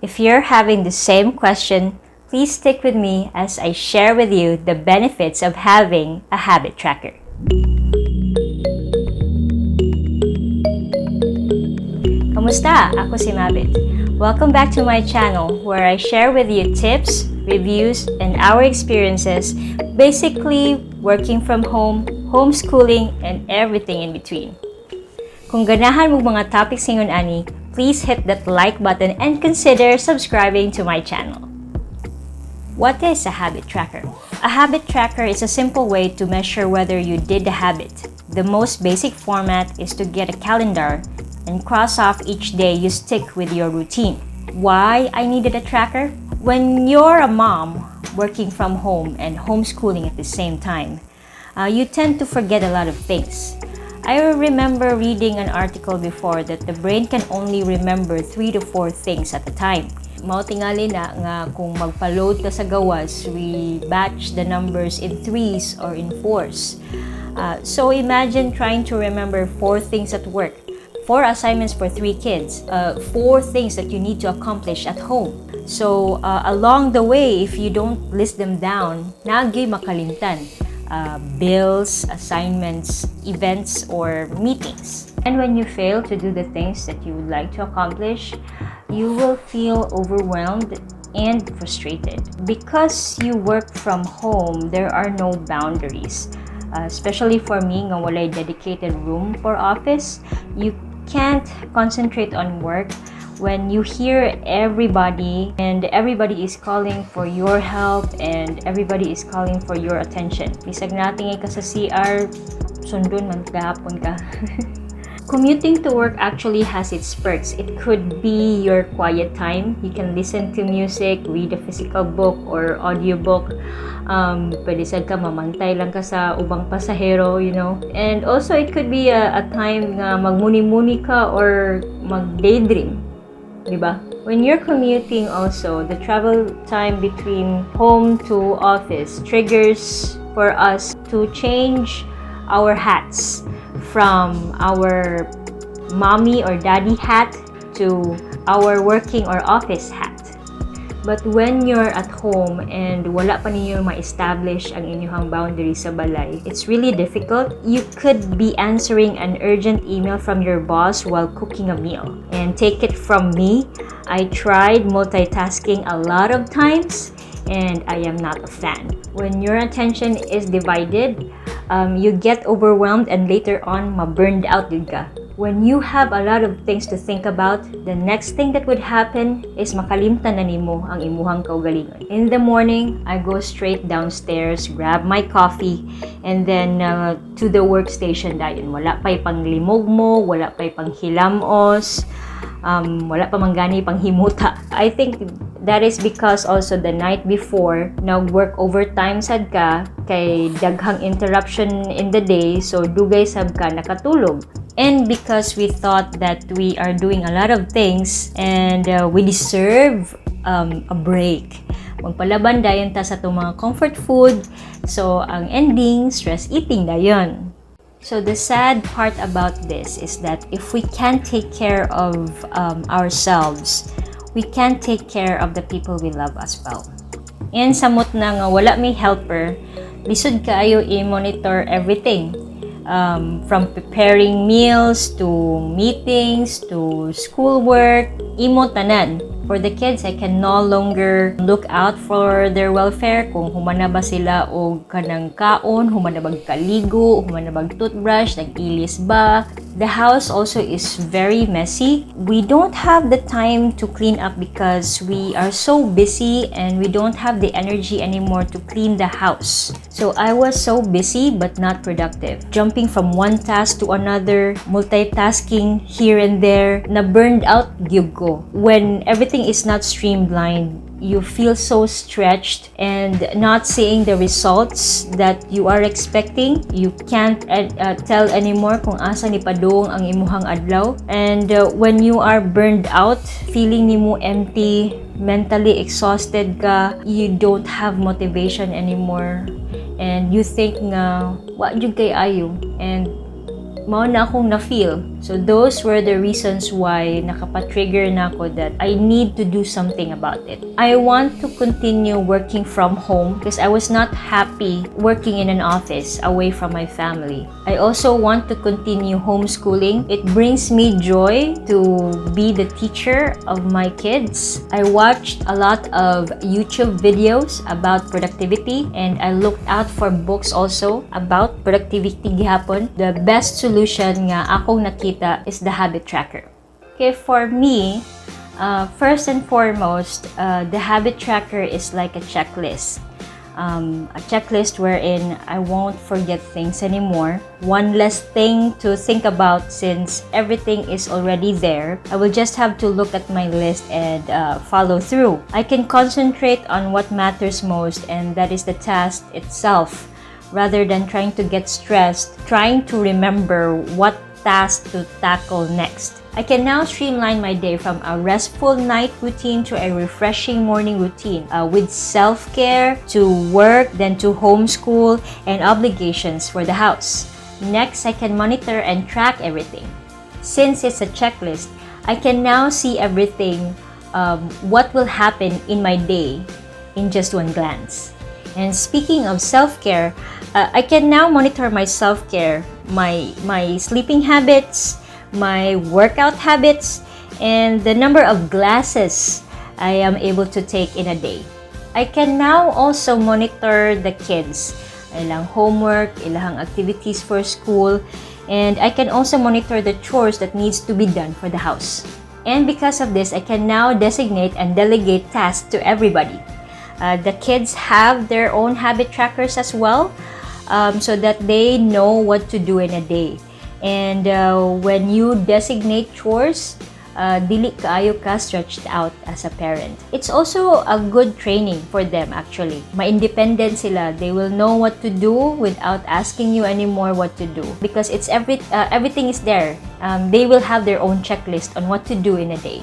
If you're having the same question, please stick with me as I share with you the benefits of having a habit tracker. Kamusta? Ako si Mabit. Welcome back to my channel where I share with you tips, reviews, and our experiences, basically working from home, homeschooling, and everything in between. Kung ganahan mo mga topics ngayon ani, please hit that like button and consider subscribing to my channel. What is a habit tracker? A habit tracker is a simple way to measure whether you did the habit. The most basic format is to get a calendar and cross off each day you stick with your routine. Why I needed a tracker? When you're a mom working from home and homeschooling at the same time, you tend to forget a lot of things. I remember reading an article before that the brain can only remember 3 to 4 things at a time. Mao tingali na nga kung magpa-load ka sa gawas, we batch the numbers in 3s or in 4s. So imagine trying to remember 4 things at work, 4 assignments for 3 kids, 4 things that you need to accomplish at home. So along the way, if you don't list them down, nagi makalimtan. Bills, assignments, events, or meetings. And when you fail to do the things that you would like to accomplish, you will feel overwhelmed and frustrated. Because you work from home, there are no boundaries. Especially for me, nga walay dedicated room for office, you can't concentrate on work when you hear everybody and everybody is calling for your help and everybody is calling for your attention. Bisag nating ka sa CR, sundon man gahapon ka. Commuting to work actually has its perks. It could be your quiet time. You can listen to music, read a physical book or audiobook. Pwede sad ka mamantay lang ka sa ubang pasahero, you know. And also it could be a time nga magmuni-muni ka or mag-daydream. Diba? When you're commuting also, the travel time between home to office triggers for us to change our hats from our mommy or daddy hat to our working or office hat. But when you're at home and wala pa ninyo ma-establish ang inyong boundaries sa balay, it's really difficult. You could be answering an urgent email from your boss while cooking a meal. And take it from me, I tried multitasking a lot of times and I am not a fan. When your attention is divided, you get overwhelmed and later on ma-burned out yun ka. When you have a lot of things to think about, the next thing that would happen is makalimtan na nimo ang imuhang kaugalingon. In the morning, I go straight downstairs, grab my coffee, and then to the workstation dayon. Wala pa'y panglimog mo, wala pa'y panghilamos, wala pa manggani panghimuta. I think that is because also the night before, nag-work overtime sad ka, kay daghang interruption in the day, so dugay sab ka nakatulog. And because we thought that we are doing a lot of things and we deserve a break. Magpalaban dayon ta sa itong mga comfort food. So, ang ending, stress eating dayon. So, the sad part about this is that if we can't take care of ourselves, we can't take care of the people we love as well. And samot na nga wala may helper, lisod kaayo i-monitor everything. From preparing meals to meetings to schoolwork, imo tanan. For the kids, I can no longer look out for their welfare kung humana ba sila o kanang kaon, humana bag kaligo, humana bag toothbrush, nag-ilis ba. The house also is very messy. We don't have the time to clean up because we are so busy and we don't have the energy anymore to clean the house. So I was so busy but not productive. Jumping from one task to another, multitasking here and there, na burned out gyud ko. When everything is not streamlined, you feel so stretched and not seeing the results that you are expecting. You can't tell anymore kung asa ni padung ang imuhang adlaw. And when you are burned out, feeling nimo empty, mentally exhausted ka, you don't have motivation anymore. And you think nga, wa jud kay ayo. And mao na akong na-feel. So those were the reasons why nakapa-trigger na ako that I need to do something about it. I want to continue working from home because I was not happy working in an office away from my family. I also want to continue homeschooling. It brings me joy to be the teacher of my kids. I watched a lot of YouTube videos about productivity and I looked out for books also about productivity gihapon. The best solution nga akong nakita is the habit tracker. Okay, for me, first and foremost, the habit tracker is like a checklist. A checklist wherein I won't forget things anymore. One less thing to think about since everything is already there. I will just have to look at my list and follow through. I can concentrate on what matters most, and that is the task itself, rather than trying to get stressed, trying to remember what task to tackle next. I can now streamline my day from a restful night routine to a refreshing morning routine with self-care, to work, then to homeschool, and obligations for the house. Next, I can monitor and track everything. Since it's a checklist, I can now see everything, what will happen in my day in just one glance. And speaking of self-care, I can now monitor my self-care, my sleeping habits, my workout habits, and the number of glasses I am able to take in a day. I can now also monitor the kids, ilang homework, ilang activities for school, and I can also monitor the chores that needs to be done for the house. And because of this, I can now designate and delegate tasks to everybody. The kids have their own habit trackers as well, so that they know what to do in a day. And when you designate chores, dili kaayo ka stretched out as a parent. It's also a good training for them actually. Ma-independent sila. They will know what to do without asking you anymore what to do because it's everything is there. They will have their own checklist on what to do in a day.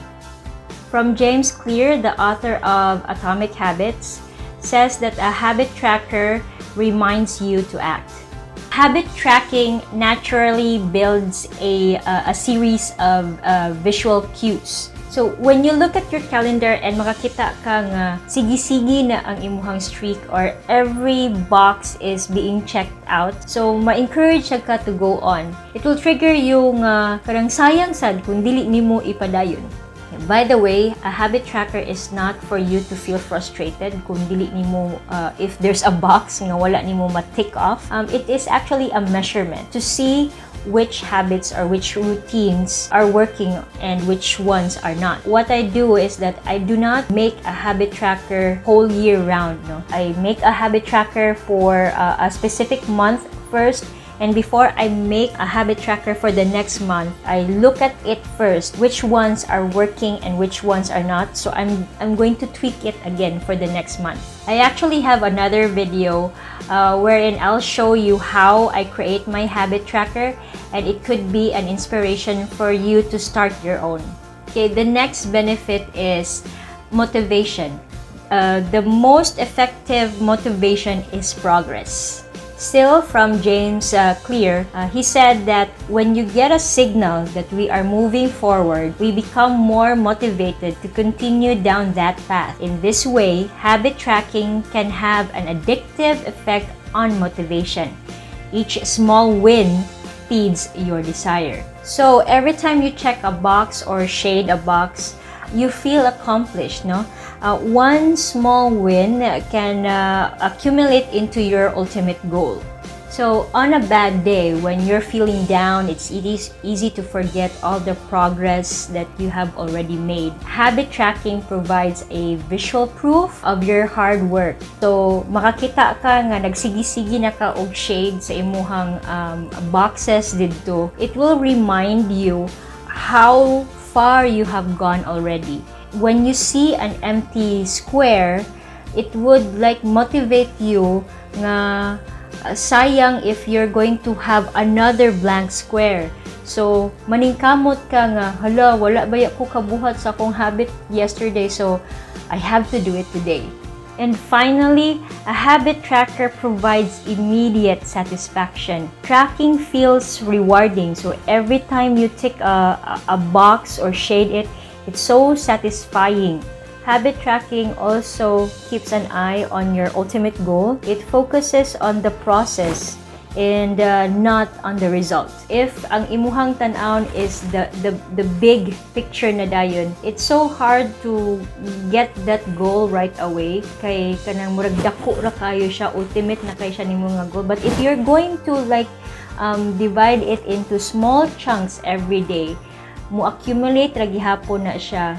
From James Clear, the author of Atomic Habits, says that a habit tracker reminds you to act. Habit tracking naturally builds a series of visual cues. So when you look at your calendar and makakita ka nga sige-sige na ang imuhang streak or every box is being checked out, so ma-encourage ka to go on. It will trigger yung karang sayang sad kung dili nimo ipadayon. By the way, a habit tracker is not for you to feel frustrated kung dili nimo if there's a box nga wala nimo ma-tick off. It is actually a measurement to see which habits or which routines are working and which ones are not. What I do is that I do not make a habit tracker whole year round. No? I make a habit tracker for a specific month first. And before I make a habit tracker for the next month, I look at it first, which ones are working and which ones are not. So I'm going to tweak it again for the next month. I actually have another video wherein I'll show you how I create my habit tracker, and it could be an inspiration for you to start your own. Okay, the next benefit is motivation. The most effective motivation is progress. Still from James Clear, he said that when you get a signal that we are moving forward, we become more motivated to continue down that path. In this way, habit tracking can have an addictive effect on motivation. Each small win feeds your desire. So every time you check a box or shade a box, you feel accomplished, no? One small win can accumulate into your ultimate goal. So on a bad day, when you're feeling down, it's easy to forget all the progress that you have already made. Habit tracking provides a visual proof of your hard work. So makakita ka nga nagsigi-sige na ka og shade sa imuhang boxes didto. It will remind you how far you have gone already. When you see an empty square, it would like motivate you nga sayang if you're going to have another blank square. So maningkamot ka nga, wala ba ko kabuhat sa akong habit yesterday, so I have to do it today. And finally, a habit tracker provides immediate satisfaction. Tracking feels rewarding, so every time you tick a box or shade it, it's so satisfying. Habit tracking also keeps an eye on your ultimate goal. It focuses on the process and not on the result. If ang imuhang tan-aon is the big picture na dayon, it's so hard to get that goal right away. Kay kanang murag dako ra kayo siya, ultimate na kay siya nimo nga goal. But if you're going to divide it into small chunks every day, mo accumulate ra gihapon na siya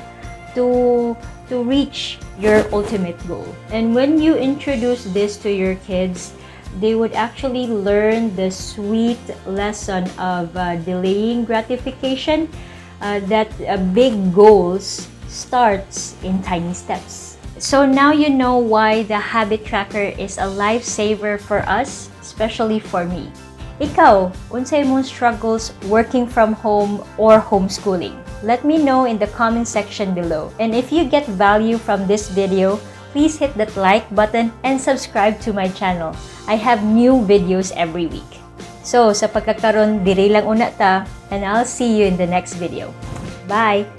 to reach your ultimate goal. And when you introduce this to your kids, they would actually learn the sweet lesson of delaying gratification, that big goals starts in tiny steps. So now you know why the habit tracker is a lifesaver for us, especially for me. Ikaw, unsay mong struggles working from home or homeschooling? Let me know in the comment section below. And if you get value from this video, please hit that like button and subscribe to my channel. I have new videos every week. So, sa pagkakaroon, diri lang una ta, and I'll see you in the next video. Bye!